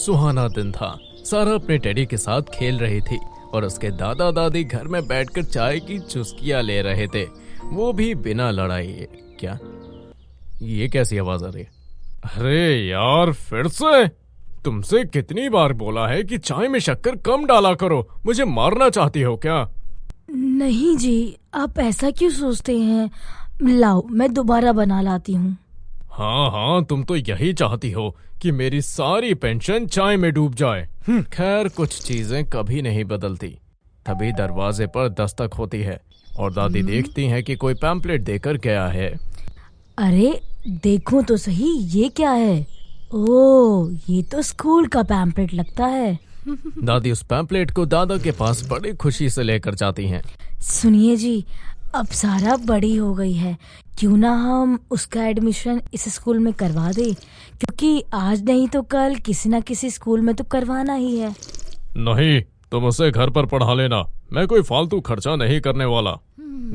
सुहाना दिन था। सारा अपने टेडी के साथ खेल रही थी और उसके दादा दादी घर में बैठकर चाय की चुस्कियां ले रहे थे, वो भी बिना लड़ाई। क्या ये कैसी आवाज आ रही है? अरे यार, फिर से? तुमसे कितनी बार बोला है कि चाय में शक्कर कम डाला करो, मुझे मारना चाहती हो क्या? नहीं जी, आप ऐसा क्यों सोचते हैं? लाओ, मैं दोबारा बना लाती हूँ। हाँ, तुम तो यही चाहती हो कि मेरी सारी पेंशन चाय में डूब जाए। खैर, कुछ चीजें कभी नहीं बदलती। तभी दरवाजे पर दस्तक होती है और दादी देखती हैं कि कोई पैम्पलेट देकर गया है। अरे देखो तो सही, ये क्या है? ओह, ये तो स्कूल का पैम्पलेट लगता है। दादी उस पैम्पलेट को दादा के पास बड़ी खुशी से लेकर जाती हैं। सुनिए जी, अब सारा बड़ी हो गई है, क्यों ना हम उसका एडमिशन इस स्कूल में करवा दें, क्योंकि आज नहीं तो कल किसी ना किसी स्कूल में तो करवाना ही है। नहीं, तुम उसे घर पर पढ़ा लेना, मैं कोई फालतू खर्चा नहीं करने वाला।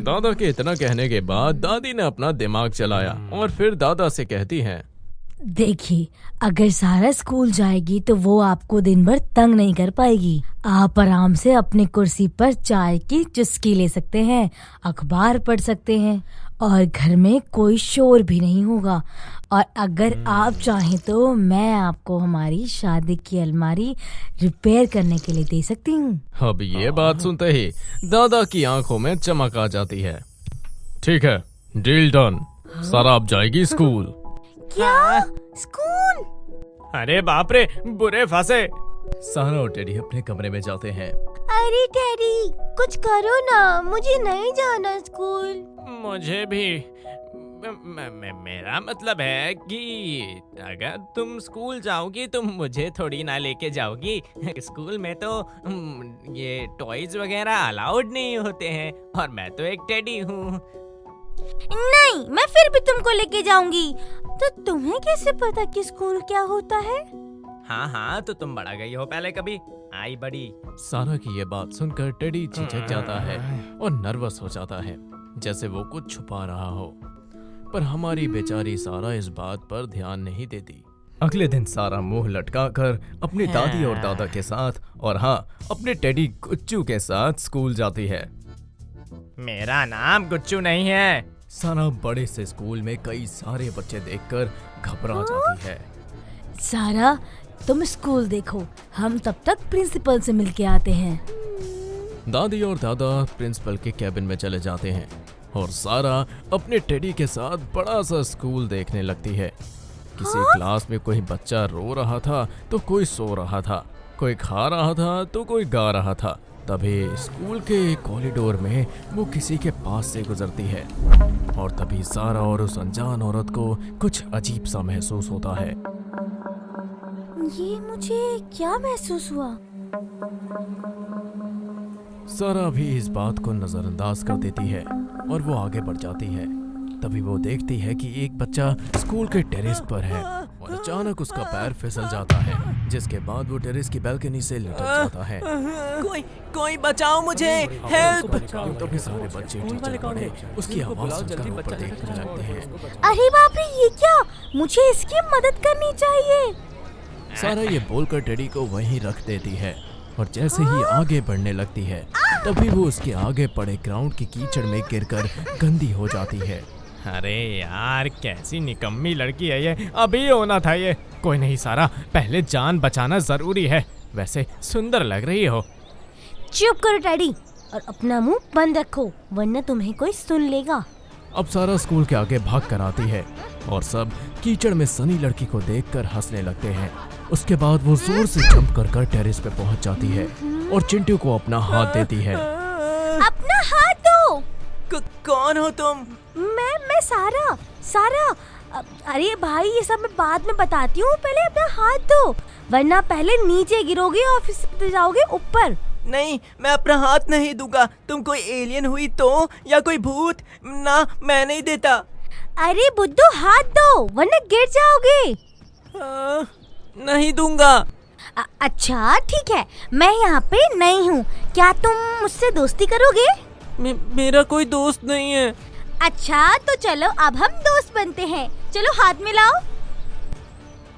दादा के इतना कहने के बाद दादी ने अपना दिमाग चलाया और फिर दादा से कहती हैं, देखिए, अगर सारा स्कूल जाएगी तो वो आपको दिन भर तंग नहीं कर पाएगी। आप आराम से अपनी कुर्सी पर चाय की चुस्की ले सकते हैं, अखबार पढ़ सकते हैं और घर में कोई शोर भी नहीं होगा। और अगर आप चाहें तो मैं आपको हमारी शादी की अलमारी रिपेयर करने के लिए दे सकती हूँ। अब ये बात सुनते ही दादा की आंखों में चमक आ जाती है। ठीक है, डील डन। सारा अब जाएगी स्कूल। क्या? स्कूल? अरे बाप रे, बुरे फंसे। सारा और टेडी अपने कमरे में जाते हैं। अरे टेडी, कुछ करो ना, मुझे नहीं जाना स्कूल। मुझे भी। मेरा मतलब है कि अगर तुम स्कूल जाओगी तो मुझे थोड़ी ना लेके जाओगी। स्कूल में तो ये टॉयज वगैरह अलाउड नहीं होते हैं और मैं तो एक टेडी हूँ। नहीं, मैं फिर भी तुमको लेके जाऊंगी। तो तुम्हें कैसे पता कि स्कूल क्या होता है? हाँ, तो तुम बड़ा गई हो पहले कभी, आई बड़ी। सारा की ये बात सुनकर टेडी झिझक जाता है और नर्वस हो जाता है, जैसे वो कुछ छुपा रहा हो। पर हमारी बेचारी सारा इस बात पर ध्यान नहीं देती। अगले दिन सारा मुंह लटकाकर अपनी दादी और दादा के साथ और अपने टेडी गुच्चू के साथ स्कूल जाती है। मेरा नाम गुच्चू नहीं है। सारा बड़े से स्कूल में कई सारे बच्चे देखकर घबरा जाती है। सारा, तुम स्कूल देखो, हम तब तक प्रिंसिपल से मिलके आते हैं। दादी और दादा प्रिंसिपल के कैबिन में चले जाते हैं और सारा अपने टेडी के साथ बड़ा सा स्कूल देखने लगती है। किसी क्लास में कोई बच्चा रो रहा था तो कोई सो रहा था, कोई खा रहा था तो कोई गा रहा था। तभी स्कूल के कॉरिडोर में वो किसी के पास से गुजरती है और तभी सारा और उस अनजान औरत को कुछ अजीब सा महसूस होता है। ये मुझे क्या महसूस हुआ? सारा भी इस बात को नजरअंदाज कर देती है और वो आगे बढ़ जाती है। तभी वो देखती है कि एक बच्चा स्कूल के टेरेस पर है और अचानक उसका पैर फिसल जाता है, जिसके बाद वो टेरेस की बालकनी से लटक जाता है। कोई बचाओ मुझे, हेल्प! तभी सारे बच्चे टीचर बड़े उसकी आवाज सुनकर ऊपर देखने लगते हैं। अरे बाप रे, ये क्या? मुझे इसकी मदद करनी चाहिए। सारा ये बोलकर टेडी को वहीं रख देती है और जैसे ही आगे बढ़ने लगती है तभी वो उसके आगे पड़े ग्राउंड की कीचड़ में गिरकर गंदी हो जाती है। अरे यार, कैसी निकम्मी लड़की है ये, अभी होना था ये। कोई नहीं सारा, पहले जान बचाना जरूरी है। वैसे सुंदर लग रही हो। चुप करो टेडी और अपना मुंह बंद रखो, वरना तुम्हें कोई सुन लेगा। अब सारा स्कूल के आगे भाग कर आती है और सब कीचड़ में सनी लड़की को देखकर हंसने लगते हैं। उसके बाद वो जोर से जंप कर टेरेस पे पहुंच जाती है और चिंटू को अपना हाथ देती है। अपना हाथ दो। कौन हो तुम? मैं सारा। अरे भाई, ये सब मैं बाद में बताती हूँ, पहले अपना हाथ दो, वरना पहले नीचे गिरोगे और फिर जाओगे ऊपर। नहीं, मैं अपना हाथ नहीं दूंगा। तुम कोई एलियन हुई तो, या कोई भूत? ना, मैं नहीं देता। अरे बुद्धू, हाथ दो वरना गिर जाओगे। नहीं दूंगा। अच्छा ठीक है, मैं यहाँ पे नई हूँ, क्या तुम मुझसे दोस्ती करोगे? मेरा कोई दोस्त नहीं है। अच्छा तो चलो, अब हम दोस्त बनते हैं। चलो हाथ मिलाओ।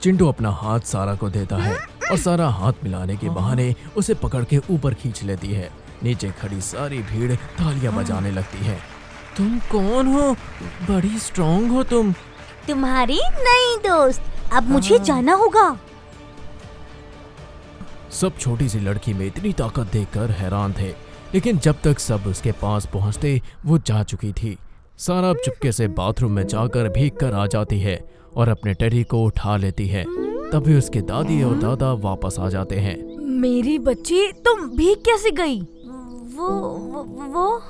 चिंटू अपना हाथ सारा को देता है और सारा हाथ मिलाने के बहाने उसे पकड़ के ऊपर खींच लेती है। नीचे खड़ी सारी भीड़ तालियां बजाने लगती है। तुम कौन हो? बड़ी स्ट्रांग हो तुम। तुम्हारी नई दोस्त। अब मुझे जाना होगा। सब छोटी सी लड़की में इतनी ताकत देखकर हैरान थे, लेकिन जब तक सब उसके पास पहुंचते वो जा चुकी थी। सारा चुपके से बाथरूम में जाकर भीग कर आ जाती है और अपने टेडी को उठा लेती है। तभी उसके दादी और दादा वापस आ जाते हैं। मेरी बच्ची, तुम भीग कैसे गई? वो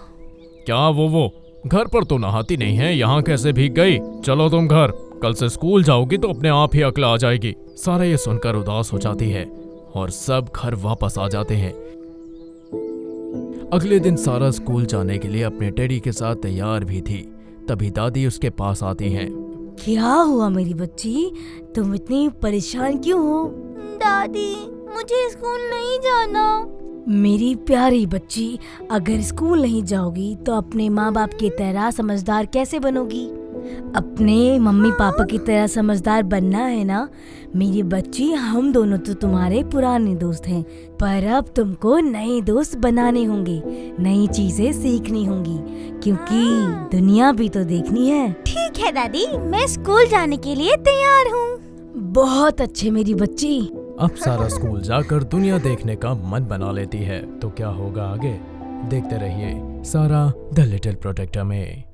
क्या वो घर पर तो नहाती नहीं है, यहाँ कैसे भीग गई? चलो तुम घर, कल से स्कूल जाओगी तो अपने आप ही अक्ल आ जाएगी। सारा ये सुनकर उदास हो जाती है और सब घर वापस आ जाते हैं। अगले दिन सारा स्कूल जाने के लिए अपने टेडी के साथ तैयार भी थी। तभी दादी उसके पास आती हैं। क्या हुआ मेरी बच्ची? तुम इतनी परेशान क्यों हो? दादी, मुझे स्कूल नहीं जाना। मेरी प्यारी बच्ची, अगर स्कूल नहीं जाओगी तो अपने माँ बाप की तरह समझदार कैसे बनोगी? अपने मम्मी पापा की तरह समझदार बनना है ना मेरी बच्ची। हम दोनों तो तुम्हारे पुराने दोस्त हैं, पर अब तुमको नए दोस्त बनाने होंगे, नई चीजें सीखनी होंगी, क्योंकि दुनिया भी तो देखनी है। ठीक है दादी, मैं स्कूल जाने के लिए तैयार हूँ। बहुत अच्छे मेरी बच्ची। अब सारा स्कूल जाकर दुनिया देखने का मन बना लेती है। तो क्या होगा आगे, देखते रहिए सारा द लिटिल प्रोटेक्टर में।